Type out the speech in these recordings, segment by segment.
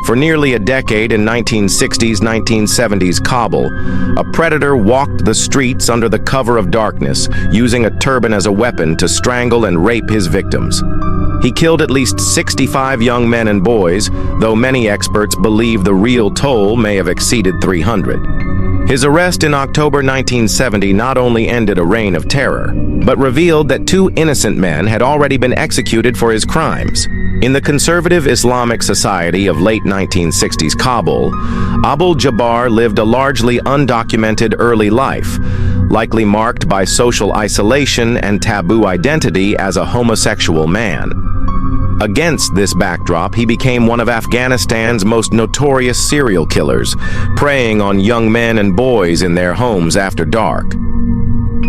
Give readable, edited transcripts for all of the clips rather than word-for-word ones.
For nearly a decade in 1960s, 1970s Kabul, a predator walked the streets under the cover of darkness, using a turban as a weapon to strangle and rape his victims. He killed at least 65 young men and boys, though many experts believe the real toll may have exceeded 300. His arrest in October 1970 not only ended a reign of terror, but revealed that 2 innocent men had already been executed for his crimes. In the conservative Islamic society of late 1960s Kabul, Abdul Jabbar lived a largely undocumented early life, likely marked by social isolation and taboo identity as a homosexual man. Against this backdrop, he became one of Afghanistan's most notorious serial killers, preying on young men and boys in their homes after dark.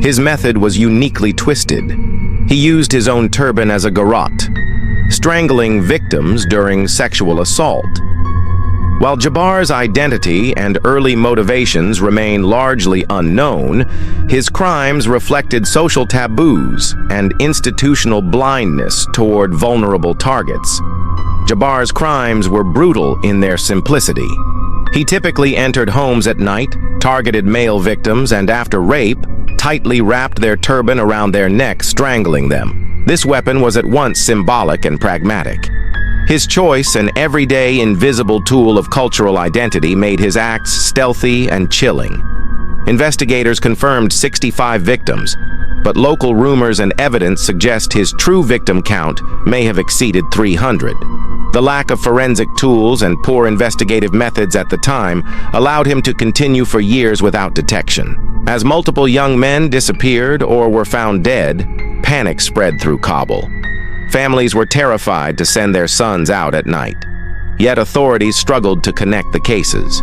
His method was uniquely twisted. He used his own turban as a garrote, strangling victims during sexual assault. While Jabbar's identity and early motivations remain largely unknown, his crimes reflected social taboos and institutional blindness toward vulnerable targets. Jabbar's crimes were brutal in their simplicity. He typically entered homes at night, targeted male victims, and after rape, tightly wrapped their turban around their neck, strangling them. This weapon was at once symbolic and pragmatic. His choice, an everyday invisible tool of cultural identity, made his acts stealthy and chilling. Investigators confirmed 65 victims, but local rumors and evidence suggest his true victim count may have exceeded 300. The lack of forensic tools and poor investigative methods at the time allowed him to continue for years without detection. As multiple young men disappeared or were found dead, panic spread through Kabul. Families were terrified to send their sons out at night. Yet authorities struggled to connect the cases.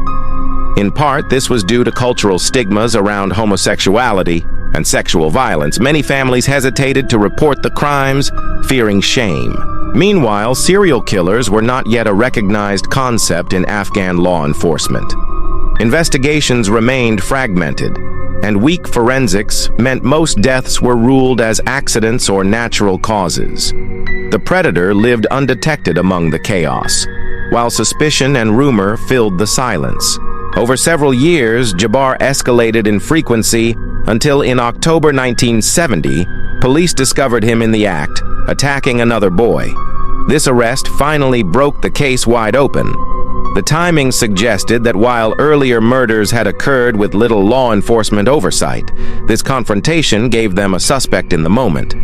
In part, this was due to cultural stigmas around homosexuality and sexual violence. Many families hesitated to report the crimes, fearing shame. Meanwhile, serial killers were not yet a recognized concept in Afghan law enforcement. Investigations remained fragmented, and weak forensics meant most deaths were ruled as accidents or natural causes. The predator lived undetected among the chaos, while suspicion and rumor filled the silence. Over several years, Jabbar escalated in frequency until in October 1970, police discovered him in the act, attacking another boy. This arrest finally broke the case wide open. The timing suggested that while earlier murders had occurred with little law enforcement oversight, this confrontation gave them a suspect in the moment.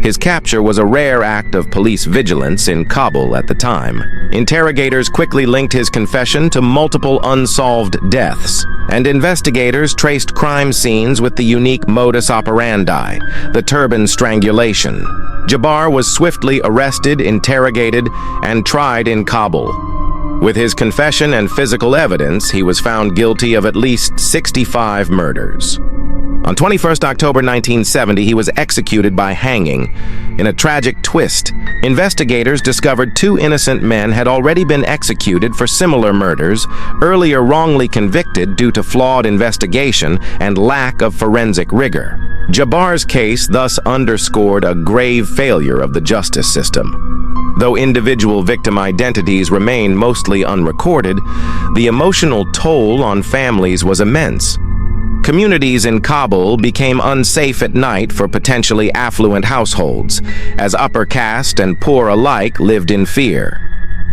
His capture was a rare act of police vigilance in Kabul at the time. Interrogators quickly linked his confession to multiple unsolved deaths, and investigators traced crime scenes with the unique modus operandi, the turban strangulation. Jabbar was swiftly arrested, interrogated, and tried in Kabul. With his confession and physical evidence, he was found guilty of at least 65 murders. On 21 October 1970, he was executed by hanging. In a tragic twist, investigators discovered 2 innocent men had already been executed for similar murders, earlier wrongly convicted due to flawed investigation and lack of forensic rigor. Jabbar's case thus underscored a grave failure of the justice system. Though individual victim identities remain mostly unrecorded, the emotional toll on families was immense. Communities in Kabul became unsafe at night for potentially affluent households, as upper caste and poor alike lived in fear.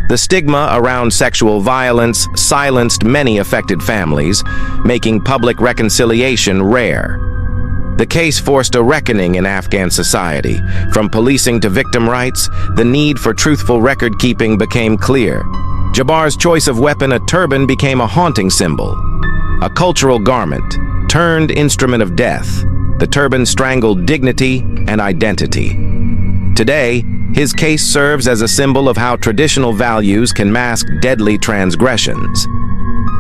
The stigma around sexual violence silenced many affected families, making public reconciliation rare. The case forced a reckoning in Afghan society. From policing to victim rights, the need for truthful record-keeping became clear. Jabbar's choice of weapon, a turban, became a haunting symbol. A cultural garment, turned instrument of death, the turban strangled dignity and identity. Today, his case serves as a symbol of how traditional values can mask deadly transgressions.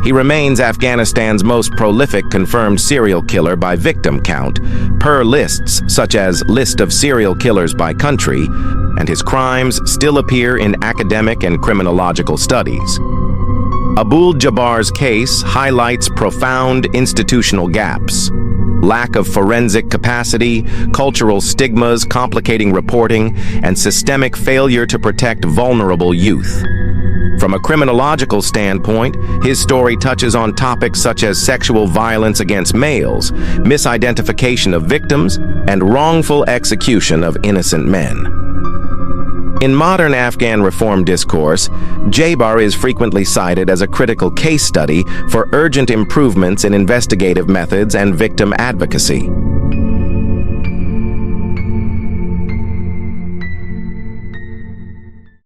He remains Afghanistan's most prolific confirmed serial killer by victim count, per lists such as List of Serial Killers by Country, and his crimes still appear in academic and criminological studies. Abdul Jabbar's case highlights profound institutional gaps: lack of forensic capacity, cultural stigmas complicating reporting, and systemic failure to protect vulnerable youth. From a criminological standpoint, his story touches on topics such as sexual violence against males, misidentification of victims, and wrongful execution of innocent men. In modern Afghan reform discourse, Jaybar is frequently cited as a critical case study for urgent improvements in investigative methods and victim advocacy.